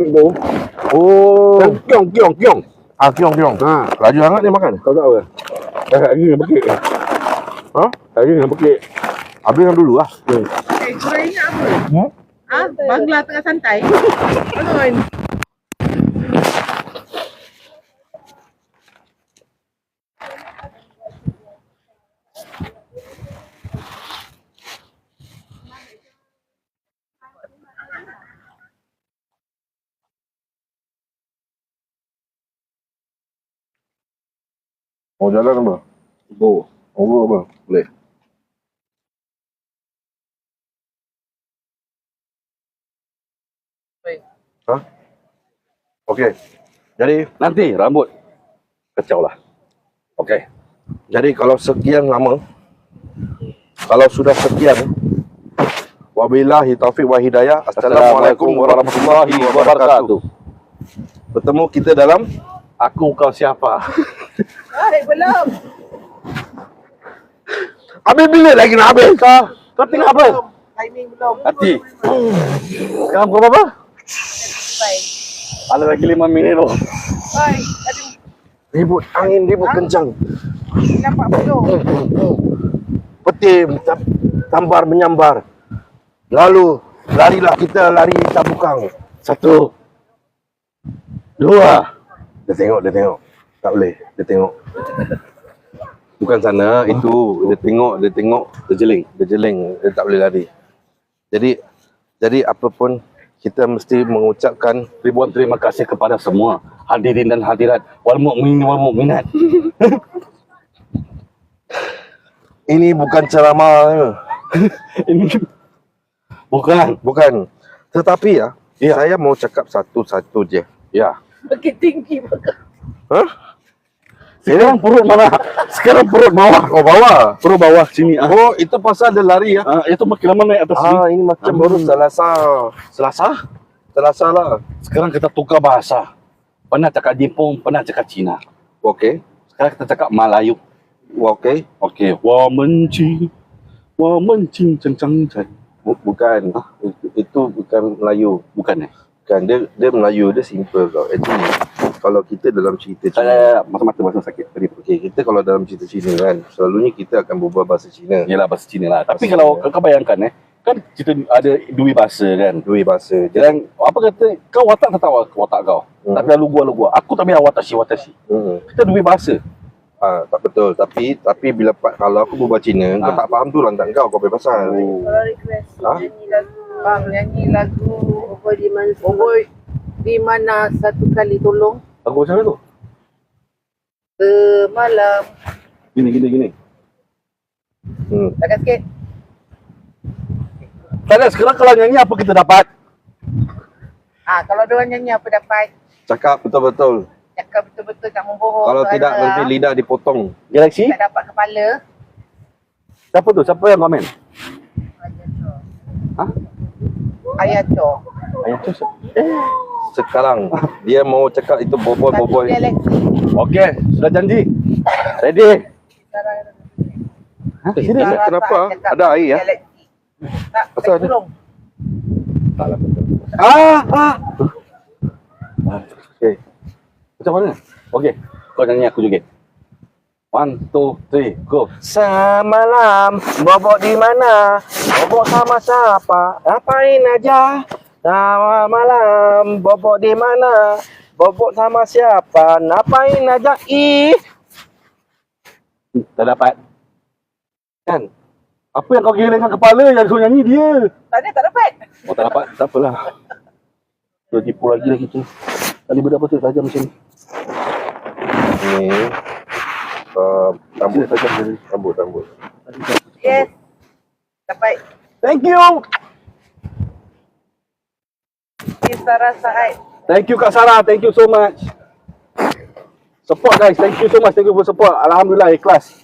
Oh. Kiong. Kiong. Ha. Laju sangat dia makan. Kau tahu ke? Lagi nak bekik. Ha? Lagi nak bekik. Habiskan dulu lah. Korang ingat apa? Bangla tengah santai. Bangun. Mau jalan apa? Oh. Apa? Boleh. Ha? Okey. Jadi Nanti rambut kacau lah. okey. Jadi kalau sekian lama, kalau sudah sekian, wabillahi taufik wa hidayah. Assalamualaikum warahmatullahi wabarakatuh. Bertemu kita dalam Aku kau siapa? Belum. habis bila lagi nak habis? Kau tengok apa? Timing belum. Hati. Sekarang pukul berapa? Ada lagi 5 minit loh. Oi, aduh, Ribut angin, ribut kencang. nampak belum? Peti tambar menyambar. Lalu larilah kita, lari tabukang. 1 2 Dia tengok. Tak boleh, dia tengok. Bukan sana, itu dia tengok, dia jeling, dia tak boleh lari. Jadi apa pun kita mesti mengucapkan ribuan terima kasih kepada semua hadirin dan hadirat wal mukminin wal mukminat. ini bukan ceramah. Ini bukan. Tetapi Ya. saya mau cakap satu-satu je. Ya. Bukit tinggi. Hah? Sekarang perut mana? Sekarang perut bawah. Oh, bawah. Perut bawah sini. Oh, itu pasal dia lari ya. Itu makin lama naik atas sini. Ini macam baru Selasa lah. Sekarang kita tukar bahasa. Pernah cakap Jepun, pernah cakap Cina. Okey. Sekarang kita cakap Melayu. Okey. Okey. Wa menci ceng ceng ceng. Bukan. Itu bukan Melayu. Bukan Kan dia Melayu, dia simple tau. Actually kalau kita dalam cerita Saya mata-mata bahasa sakit tadi. okey, kita kalau dalam cerita Cina kan, selalunya kita akan berbual bahasa Cina. Yalah bahasa Cina lah. Tapi Bahasa kalau Cina. kau bayangkan kan kita ada dua bahasa kan. Dua bahasa. Dan apa kata kau watak tak tahu watak kau. Tapi lalu gua. Aku tak biar watashi. Kita dua bahasa. Tak betul. Tapi bila kalau aku berbual Cina, kau tak faham tu lantak kau punya pasal. Kalau request Ha? nyanyi lagu, bang nyanyi lagu Oboi di mana satu kali tolong Lagu macam mana tu? semalam. Gini. Takkan sikit. Tak ada, sekarang kalau nyanyi apa kita dapat? Kalau diorang nyanyi apa dapat? Cakap betul-betul. Cakap betul-betul, tak membohong. Kalau tak tidak ada. nanti lidah dipotong. Galaxy? Tak dapat kepala. Siapa tu? Siapa yang komen? Ayah Cor. Ayah tu siapa? Sekarang dia mau cakap itu boboi. Galaxy. Okey, sudah janji. Ready? Serius? Sarah Kenapa? tak cakap Ada air, ya? Galaxy. Tak, Asal ada? kurung. Salah betul. Okey. Macam mana? Okey, kau nyanyi aku joget. 1, 2, 3, go. Semalam bobok di mana? Bobok sama siapa? Apain aja? Malam bobok di mana? Bobok sama siapa? Ngapain aja? Tak dapat. Kan? Apa yang kau kira dengan kepala yang kau nyanyi dia? Tak dapat. Oh tak dapat, tak apalah. Dia tipu lagi tu. Tadi berapa tu tajam macam ni? Ni rambut. Yes. Dapat. Thank you. Sarah Said. Thank you Kak Sarah, thank you so much. Support guys, thank you so much, thank you for support. Alhamdulillah ikhlas.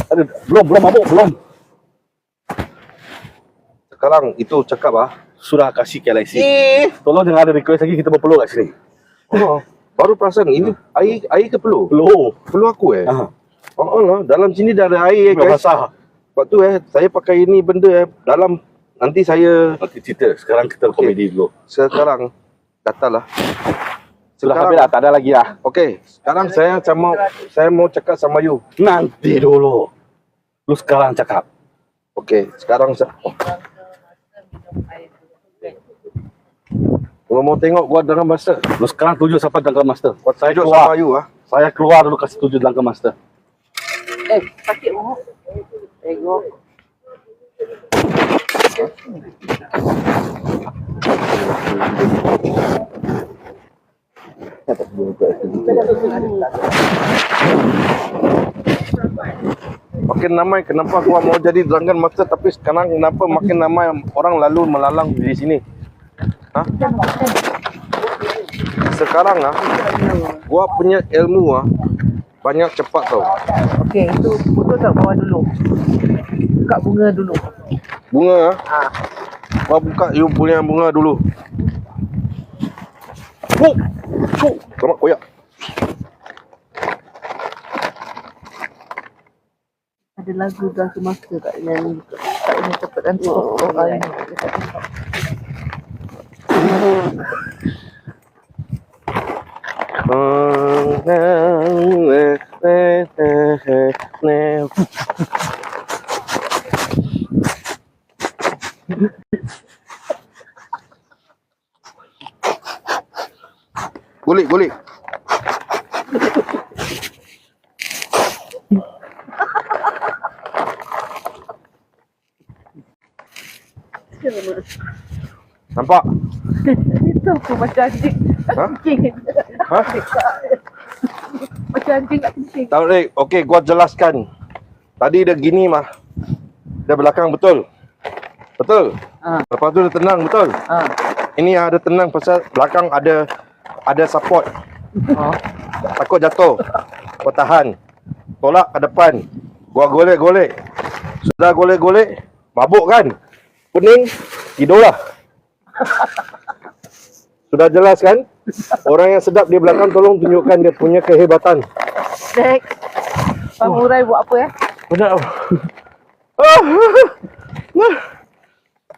Aduh, belum mabuk, belum. Sekarang itu cakap Sudah kasih Galaxy. Tolong jangan ada request lagi kita berpeluh kat sini. Oh, baru perasan ini air ke peluh? Peluh aku lah. Dalam sini dah ada air guys. Basah. Sebab tu saya pakai ini benda dalam nanti saya Nanti cerita, sekarang kita komedi dulu. sekarang Datalah. Sudah Sekarang, habis dah, tak ada lagi lah. okey, sekarang saya mau cakap sama you. Nanti dulu. Lu sekarang cakap. Okey, sekarang kalau mau tengok gua Drunken Master, Lu sekarang tuju siapa Drunken Master? Saya tunjuk keluar. sama you ah. Saya keluar dulu kasih tuju Drunken Master. Sakit mu. Tengok. Makin ramai kenapa gua mau jadi Drunken Master tapi sekarang kenapa makin ramai orang lalu melalang di sini? Hah? Sekarang gua punya ilmu banyak cepat tau. Okey, itu betul tak bawa dulu. Buka bunga dulu. Bunga gua buka you punya bunga dulu. Selamat koyak. Ada lagu Drunken Master kat nyanyi. Tak ini cepat nanti orang ini. Gulik. Nampak? Itu aku macam anjing. Ha? Anjing. Ha? Macam anjing kat kencing. Tak boleh. Okey, gua jelaskan. Tadi dia gini mah. Dia belakang betul. Betul. Lepas tu dia tenang betul. Ini ada tenang pasal belakang ada support. Takut jatuh. Gua tahan. Tolak ke depan. Gua golek-golek. Sudah golek-golek, mabuk kan? Pening, tidurlah. Sudah jelas kan? Orang yang sedap di belakang tolong tunjukkan dia punya kehebatan. Next. Samurai buat apa ya? Benar.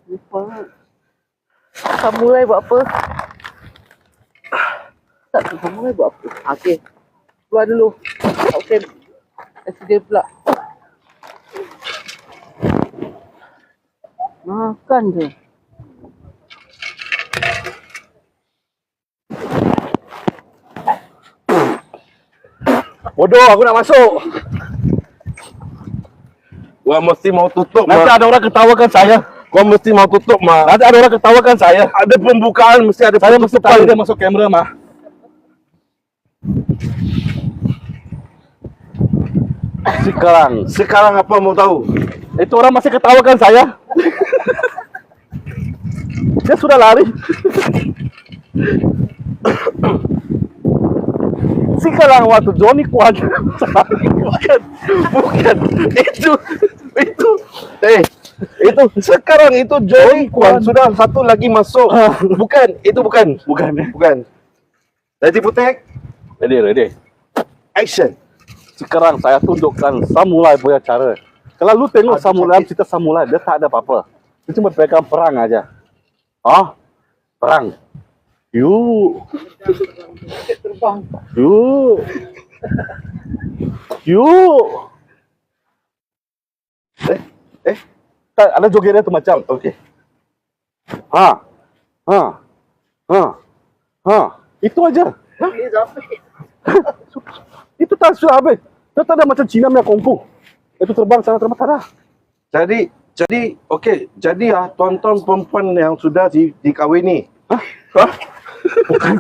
Lupa. Samurai buat apa? Tak tahu samurai buat apa. Okey. Keluar dulu. Okey. Accident pula. Makan je. Bodoh, aku nak masuk. Gua mesti mau tutup, Nanti Mak. ada orang ketawakan saya. Gua mesti mau tutup, Mak. Nanti ada orang ketawakan saya. Ada pembukaan, mesti ada Saya mesti tahu penutupan. dia masuk kamera mah. Sekarang apa mau tahu? Itu orang masih ketawakan saya. Dia sudah lari. Sekarang waktu Johnny kuat. Bukan. Itu sekarang itu Johnny Kwan sudah satu lagi masuk. Bukan. Bukan. Ready Putek? Ready. Action. Sekarang saya tunjukkan samurai punya cara. Kalau lu tengok samurai, cerita samurai, dia tak ada apa-apa. Dia cuma pegang perang aja. Perang. Yuk. Tak, ada jogetnya tu macam. Okey. Itu aja. Itu tak sudah habis. Dia tak ada macam Cina punya kungfu. Itu terbang sana terbang tak ada. Jadi okey. Jadi tuan-tuan perempuan yang sudah dikahwini. Bukan.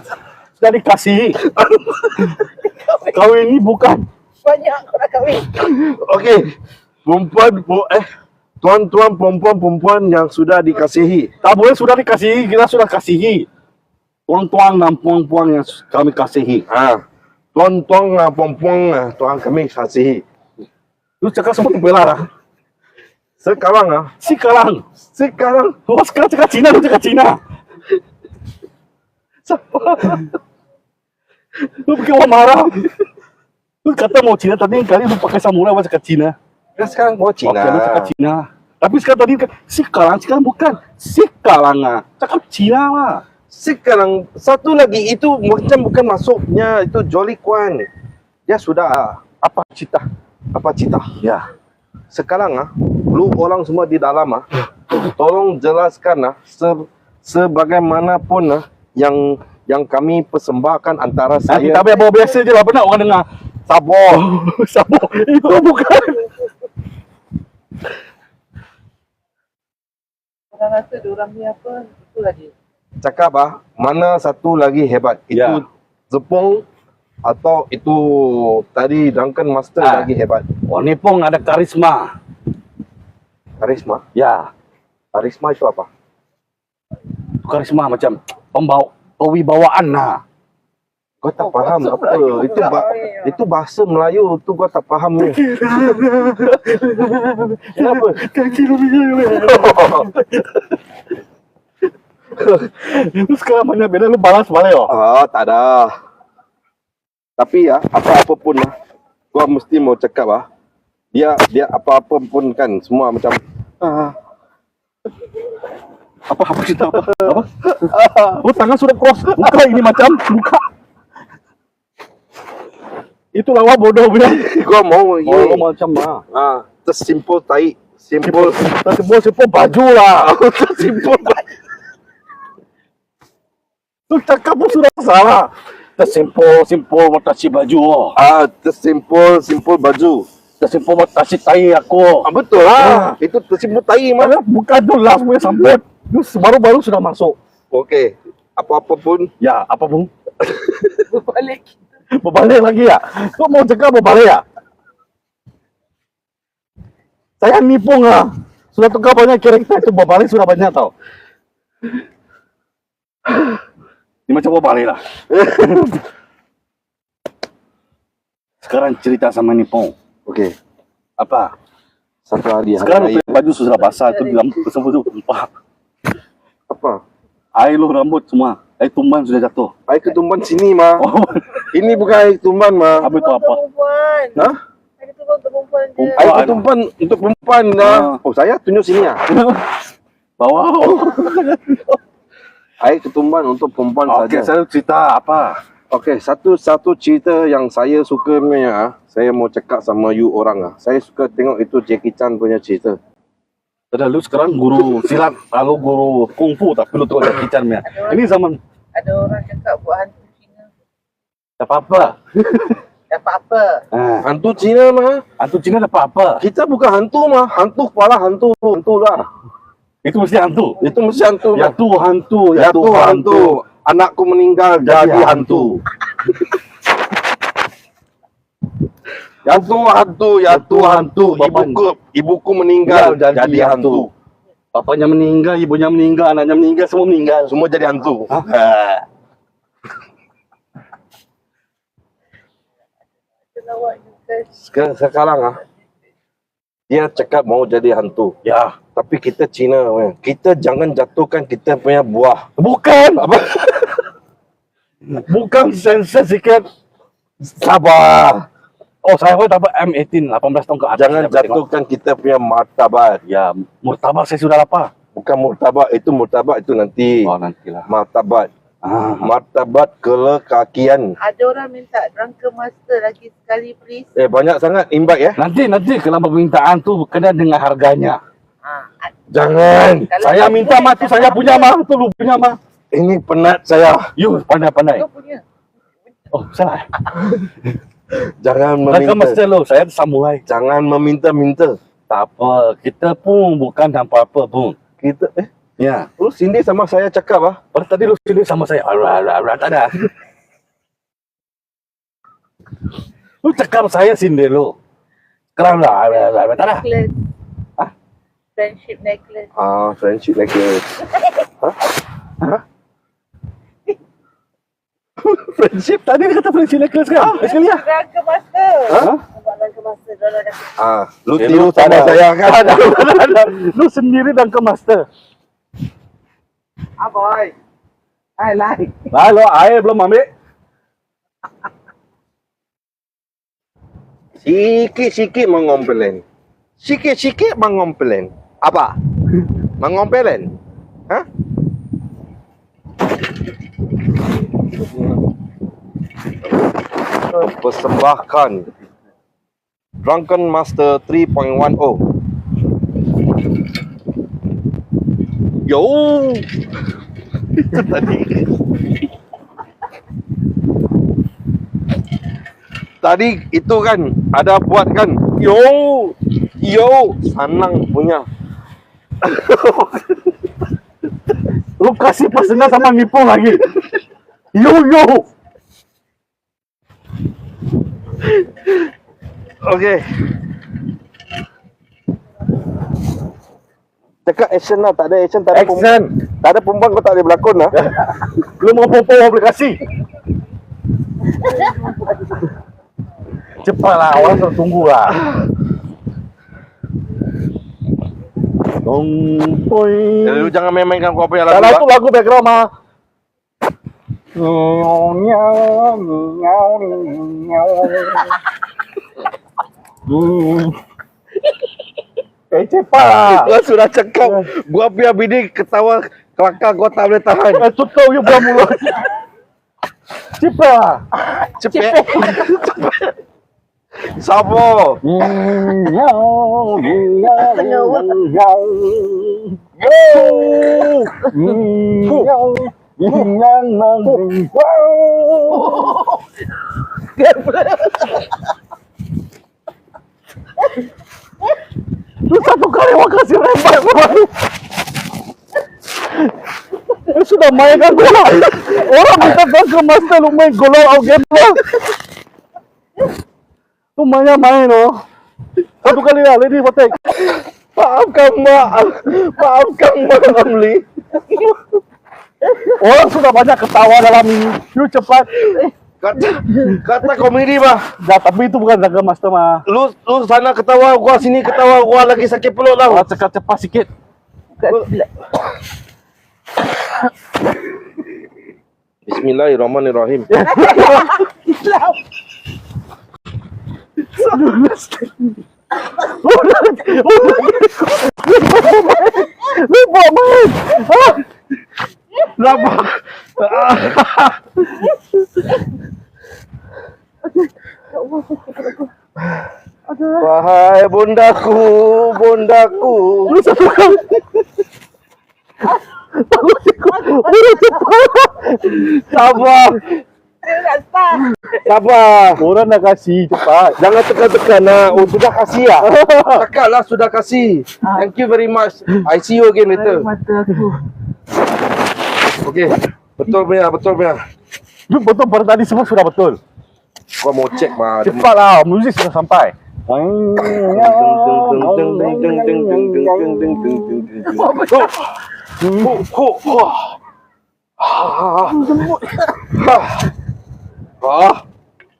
Sudah dikasih. Kawin ini bukan. Banyak kau nak kahwin. Okey. Tuan-tuan perempuan yang sudah dikasihi. Tak boleh sudah dikasihi. Kita sudah kasihi. Tuan-tuan dan puan-puan yang kami kasihi. Tuan-tuan perempuan tuan kami kasihi. Lu cakap semua terbelah lah. Sekarang Sekarang. Oh, sekarang cakap Cina, lu cakap Cina. Siapa? Lu bikin orang marah. Lu kata mau Cina, tadi kali lu pakai samurai buat cakap Cina. sekarang gua Cina. Oke, lu cakap Cina. Tapi sekarang tadi sekarang bukan. Sekarang cakap Cina lah. Sekarang satu lagi itu macam bukan masuknya itu Jolly Kwan. Dia sudah Apa cita? apa cita? Ya. Sekarang lu orang semua di dalam tolong jelaskan sebagaimanapun yang kami persembahkan antara Kita saya. biar bawa biasa je lah, benar orang dengar. Sabar. Sabar. Itu bukan. Orang rasa diorang ni apa? Itulah dia. Cakap mana satu lagi hebat? Itu Ya. Zepong atau itu tadi Duncan Master lagi hebat? Orang ni pun ada karisma. Karisma. Ya. Karisma itu apa? Karisma macam kewibawaan lah. Gua tak faham apa itu itu bahasa Melayu tu gua tak faham ni. Kenapa? Kaki lu Lu sekarang banyak beda, lu balas balik oh. Tak ada. Tapi apa-apa pun gua mesti mau cakap dia apa-apa pun kan semua macam Apa cerita apa? Apa? Oh, tangan sudah cross. Buka ini macam buka. Itu lawa bodoh punya. gua mau Oh, macam tersimpul tai, simpul Simpul baju lah. tersimpul Lu cakap pun sudah salah. Tersimpul mataci baju oh. tersimpul baju. Tersimpul mataci tai aku. Betul itu tersimpul tai mah. Bukan tu last punya sambut. Lu baru-baru sudah masuk. Okey, apa-apa pun Ya, apa pun. Berbalik. Berbalik lagi ya? Kau mau cakap berbalik ya? Saya nipung Sudah tukar banyak karakter itu berbalik sudah banyak tau. Ini macam berbalik lah. Sekarang cerita sama nipung. okey. Apa? Satu hari Sekarang raya. baju sudah basah itu di dalam tersebut tu tumpah. Apa? Air lu rambut semua. Air tumban sudah jatuh. Air ketumban sini mah. Oh, Ini bukan air ketumban mah. apa itu apa? Perempuan. Hah? Ada tu untuk perempuan je. Perempuan. Air ketumban untuk perempuan Oh, saya tunjuk sini Bawa. Air ketumban untuk perempuan Okey, saja. saya cerita apa? Okey, satu cerita yang saya suka punya saya mau cakap sama you orang Saya suka tengok itu Jackie Chan punya cerita. Ada lu sekarang guru silat, lalu guru kungfu tapi lu tengok Jackie Chan punya. Ini zaman Ada orang cakap buat hantu Cina. tak apa-apa. Dapat apa? Hantu Cina mah. Hantu Cina dapat apa? Kita bukan hantu mah. Hantu kepala hantu lah. Itu mesti hantu. Itu mesti hantu. Ya tu hantu, Ya tu hantu. Anakku meninggal jadi hantu. Ya tu hantu, ya tu hantu. Ibuku meninggal jadi hantu. Bapaknya meninggal, ibunya meninggal, anaknya meninggal, semua meninggal. Semua jadi hantu. Lawak juga. Sekarang dia cakap mau jadi hantu. Ya, Tapi kita Cina, kita jangan jatuhkan kita punya buah. bukan apa? Bukan sensor sikit. Sabar. Oh, saya pun dapat M18, 18 tahun ke atas. Jangan saya tengok. jatuhkan kita punya martabat. Ya, murtabak saya sudah lapar. Bukan murtabak itu nanti. Oh, nantilah. Martabat. Martabat kelekakian. Ada orang minta drunken master lagi sekali please. Banyak sangat invite ya. Nanti kalau permintaan tu kena dengan harganya. Jangan. Kalau Saya tak minta boleh, mah tu saya punya mah, tu lu punya mah. Ini penat saya. You pandai-pandai. Kau punya. Oh, salah. Jangan Mereka meminta. mesti lo, saya samurai. Jangan meminta-minta. Tak apa, kita pun bukan apa-apa pun. Kita Ya. lu Cindy sama saya cakap Pada tadi lu sini sama saya. Tak ada. Lu cakap saya sini lu. Sekarang lah. Tak ada. Necklace. Hah? Friendship necklace. Friendship like this. Friendship. Tadi dia kata friendship necklace kan? Sekali ya. Drunken master. Hah? Nampak drunken master. Diorang kata, Lu Eh, tiru lu tak sama ada. saya kan? Ada. Lu sendiri dan ke master. boy. I like. Lalu air belum ambil. Sikit-sikit mengompelen. Sikit-sikit mengompelen. Apa? Mengompelen? Hah? mempersembahkan Drunken Master 3.10. Yo. Itu tadi. Tadi itu kan ada buat kan. Yo. Sanang punya. Lu kasih personal sama ngipung lagi. Yo. Okay. Cakap action lah, tak ada action, tak ada Action. tak ada perempuan kau tak boleh berlakon lah. Lu mau popo aplikasi. Cepatlah, orang sudah tunggu lah. Tompoi. Lu jangan main-mainkan kau punya Kalau lagu itu lah. lagu background mah. Cepat. Gua sudah cakap, gua punya bini ketawa kelakar gua tak boleh tahan. Tutup you buang mulut. Cepat. Cepet. Sabar. Lu satu kali makasih rembat baru. Lu sudah mainkan bola. Orang minta ke master lu main golong out game lah. Lu mainnya main loh. Satu kali lah, lady potek. Maafkan Mak Ramli. Orang sudah banyak ketawa dalam ini. You cepat. Kata komedi mah. Dah, tapi itu bukan jaga master mah. Lu sana ketawa, gua sini ketawa, gua lagi sakit perut lah. Orang cepat sikit. Bismillahirrahmanirrahim. Lupa main. Lama. Wahai bundaku. Lu satu kali. Sabar. Orang dah kasih cepat. Jangan tekan-tekan lah. Oh, sudah kasih lah. Cakap lah, sudah kasih. Thank you very much. I see you again later. Okay. Betul punya. You betul pada tadi semua sudah betul. Gua mau cek mah. Cepatlah, muzik sudah sampai.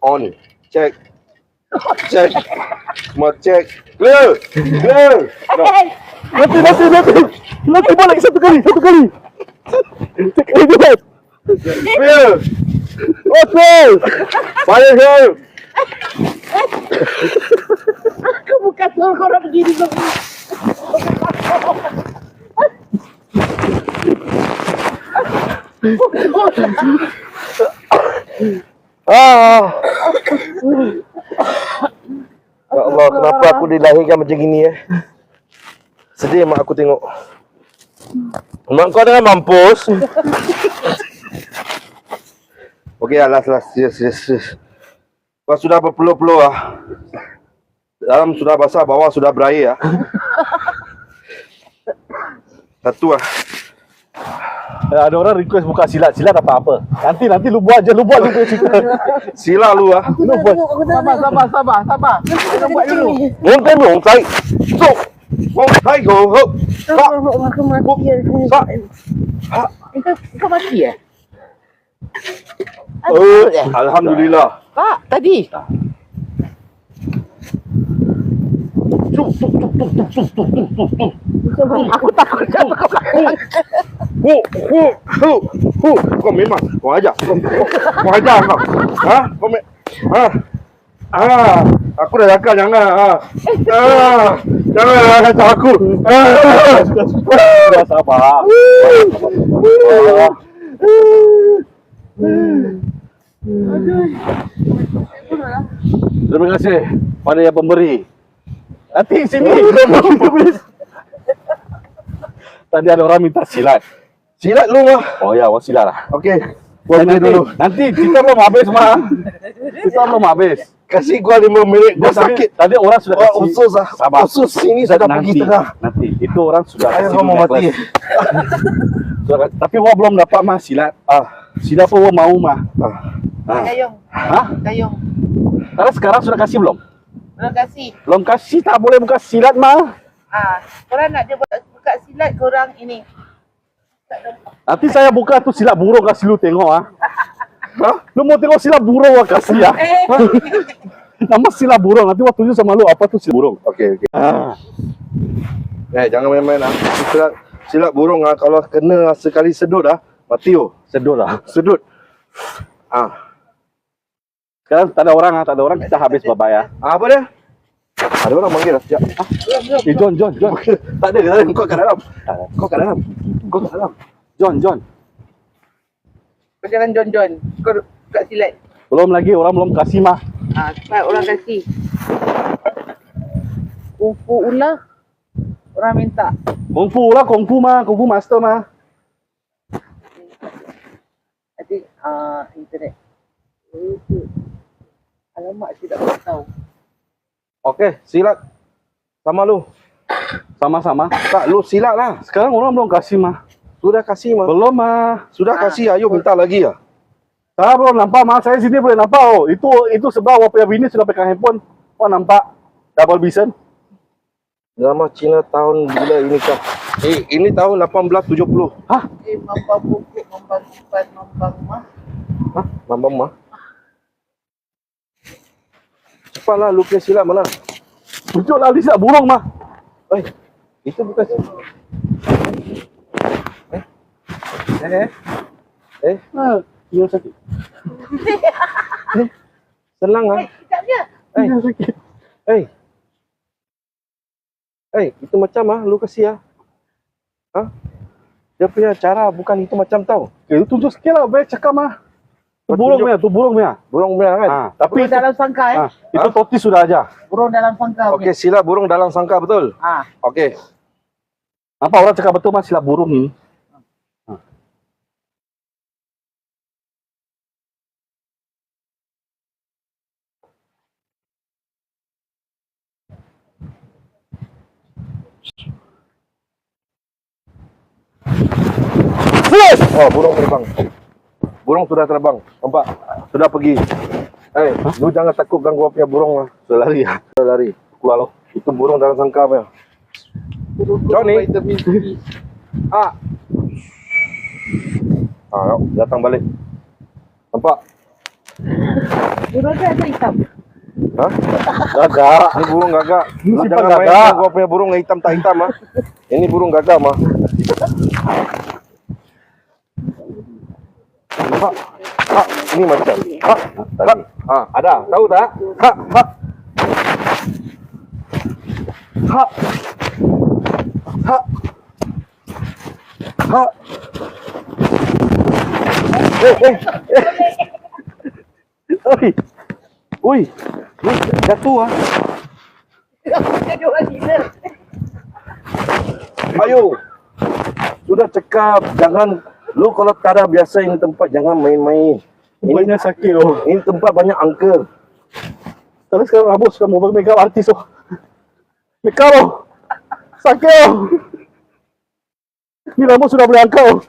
On. Check. Mau cek. Clear. No. Nanti balik satu kali. Cek lagi dulu. Clear. Okay. Balik clear. Aku bukan suruh korang begini dong. Ya Allah, kenapa aku dilahirkan macam gini Sedih mak aku tengok. Mak kau dengan mampus. Okey lah, last. Yes. Kau sudah berpeluh-peluh lah. Dalam sudah basah, bawah sudah berair Satu lah. Ada orang request buka silat apa-apa. Nanti lu buat punya cerita. Sila lu lah. Lu buat. Sabar. Kita buat dulu. Long tay. So. Long tay go. Aku mati. Kau mati ya? Alhamdulillah. Pak, tadi. Aku takut jatuh ke belakang. Kau memang. Kau ajar. Kau ajar kau. Aku dah cakap jangan. Jangan takut. Sudah sabar. Terima kasih pada yang pemberi. Nanti sini. Tadi ada orang minta silat. Silat lu mah. Oh ya, awak silat lah. Okey. Gua beli dulu. Nanti kita belum habis mah. Kita belum habis. Kasih gua 5 minit. Gua sakit. Tadi orang sudah Oh, kasih. usus ah. Sabar. Usus sini sudah pergi tengah. Nanti itu orang sudah Ayo kasih kau mau mati. necklace. Tapi gua belum dapat mah silat. Silat pun gua mau mah. Gayung. Hah? Gayung. Karena sekarang sudah kasih belum? Belum kasih. Belum kasih, tak boleh buka silat mah. Korang nak dia buka silat korang ini. Nanti saya buka tu silat burung kasih lu tengok Lu mau tengok silat burung gua kasih ya? Nama silat burung, nanti gua tunjuk sama lu apa tu silat burung. Okey. Jangan main-main Silat burung kalau kena sekali sedut mati Sedut lah. Sedut. Sekarang tak ada orang, kita habis bye-bye Apa dia? Ada orang manggil dah. John. Tak ada. Kau kat dalam. Kau kat dalam. John. Kau jangan John. Kau buka silat. Belum lagi, orang belum kasih mah. Cepat orang kasih. Kungfu ular. Orang minta. Kungfu master mah. Nanti internet. Alamak, tidak tahu. Okey, silat. Sama lu. Sama-sama. Tak, lu silat lah. Sekarang orang belum kasih mah. Sudah kasih mah. Belum mah. Sudah kasih, ayo minta lagi ya. Saya belum nampak mah. Saya sini boleh nampak Itu sebelah awak punya bini sudah pegang handphone. Oh nampak. Double vision. Drama Cina tahun bila ini kah? Ini tahun 1870. Mambang bukit, mambang kipas, mambang mah. Mambang mah. Cepatlah lu punya silat mana? Tunjuklah silat burung mah. Itu bukan Dia sakit. senang Sekejapnya. Dia sakit. Itu macam lu kasih Dia punya cara bukan itu macam tau. Itu tunjuk sikit lah. Baik cakap mah. Tu burung punya. Burung merah kan? Tapi Burung dalam sangka itu totis sudah aja. Burung dalam sangka. Okey, silat burung dalam sangka betul. Okey. Apa orang cakap betul mah silat burung ni. Oh, burung terbang. Burung sudah terbang. Nampak? Sudah pergi. Lu jangan takut ganggu punya burung lah. Sudah lari Sudah lari. Keluar lo. Itu burung dalam sangka punya. Johnny. Yuk, datang balik. Nampak? Burung dia ada hitam. Gagak. Ini burung gagak. Lu Sifat jangan main gagak. gua punya burung hitam tak hitam Ini burung gagak mah. Ini macam. Ada. Tahu tak? Ui, jatuh Jadi orang gila. Ayo. Sudah cakap, jangan lu kalau tak ada biasa ini tempat jangan main-main. Ini sakit Ini tempat banyak angker. Terus sekarang rambut sudah mau make up artis make up sakit Ini rambut sudah boleh angkat